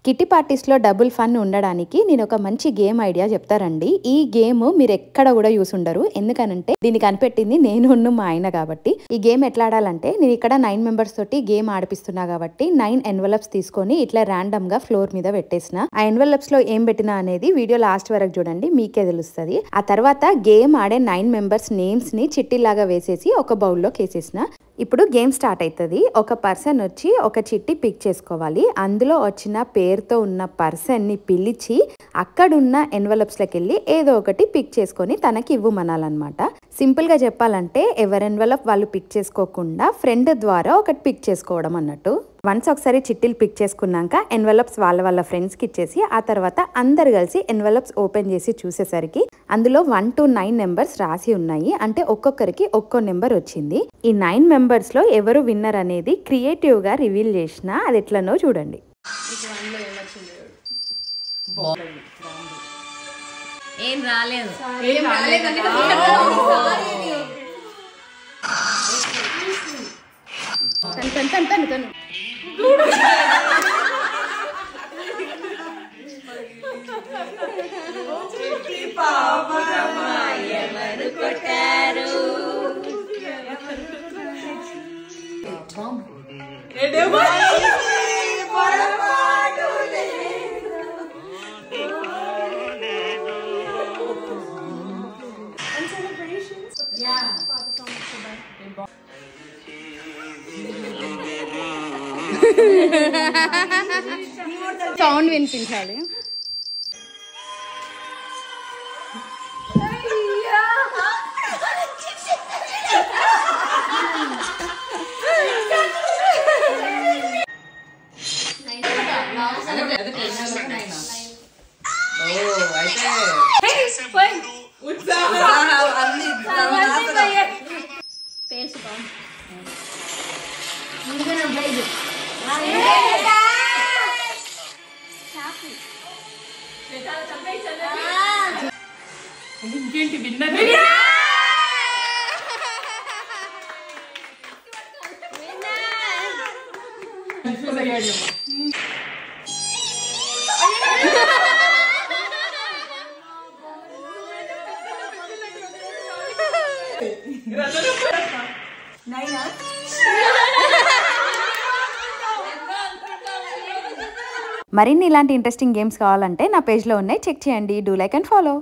Kitty పార్టీస్లో double fun ఉండడానికి నేను ఒక మంచి గేమ్ ఐడియా చెప్తారండి. ఈ గేమ్ మీరు ఎక్కడ కూడా యూస్ ఉండరు, ఎందుకనంటే దీన్ని కనిపెట్టింది నేను మా ఆయన కాబట్టి. ఈ గేమ్ ఎట్లా ఆడాలంటే, నేను ఇక్కడ 9 మెంబర్స్ తోటి గేమ్ ఆడిపిస్తున్నా కాబట్టి 9 ఎన్వలప్స్ తీసుకొని ఇట్లా ర్యాండమ్ గా ఫ్లోర్ మీద పెట్టేసిన. ఆ ఎన్వలప్స్ లో ఏం పెట్టినా అనేది వీడియో లాస్ట్ వరకు చూడండి, మీకే తెలుస్తుంది. ఆ తర్వాత గేమ్ ఆడే 9 మెంబర్స్ నేమ్స్ ని చిట్టిలాగా వేసేసి ఒక బౌల్లోకి వేసేసిన. ఇప్పుడు గేమ్ స్టార్ట్ అవుతుంది. ఒక పర్సన్ వచ్చి ఒక చిట్టి పిక్ చేసుకోవాలి. అందులో వచ్చిన పేరుతో ఉన్న పర్సన్ ని పిలిచి అక్కడున్న ఎన్వలప్స్లోకి వెళ్ళి ఏదో ఒకటి పిక్ చేసుకొని తనకి ఇవ్వమనాలన్నమాట. సింపుల్ గా చెప్పాలంటే ఎవరి ఎన్వలప్ వాళ్ళు పిక్ చేసుకోకుండా ఫ్రెండ్ ద్వారా ఒకటి పిక్ చేసుకోవడం అన్నట్టు. వన్స్ ఒకసారి చిట్టీలు పిక్ చేసుకున్నాక ఎన్వలప్స్ వాళ్ళ ఫ్రెండ్స్ కి ఇచ్చేసి ఆ తర్వాత అందరు కలిసి ఎన్వలప్స్ ఓపెన్ చేసి చూసేసరికి అందులో 1 to 9 నెంబర్స్ రాసి ఉన్నాయి. అంటే ఒక్కొక్కరికి ఒక్కో నెంబర్ వచ్చింది. ఈ 9 మెంబర్స్ లో ఎవరు విన్నర్ అనేది క్రియేటివ్ గా రివీల్ చేసిన అది ఎట్లనో చూడండి. ఏం రాలేదు. సౌండ్ వినిపించాలి. ఇంకేంటి విన్నర్? మరిన్ని ఇలాంటి ఇంట్రెస్టింగ్ గేమ్స్ కావాలంటే నా పేజ్లో ఉన్నాయి, చెక్ చేయండి. Do like and follow.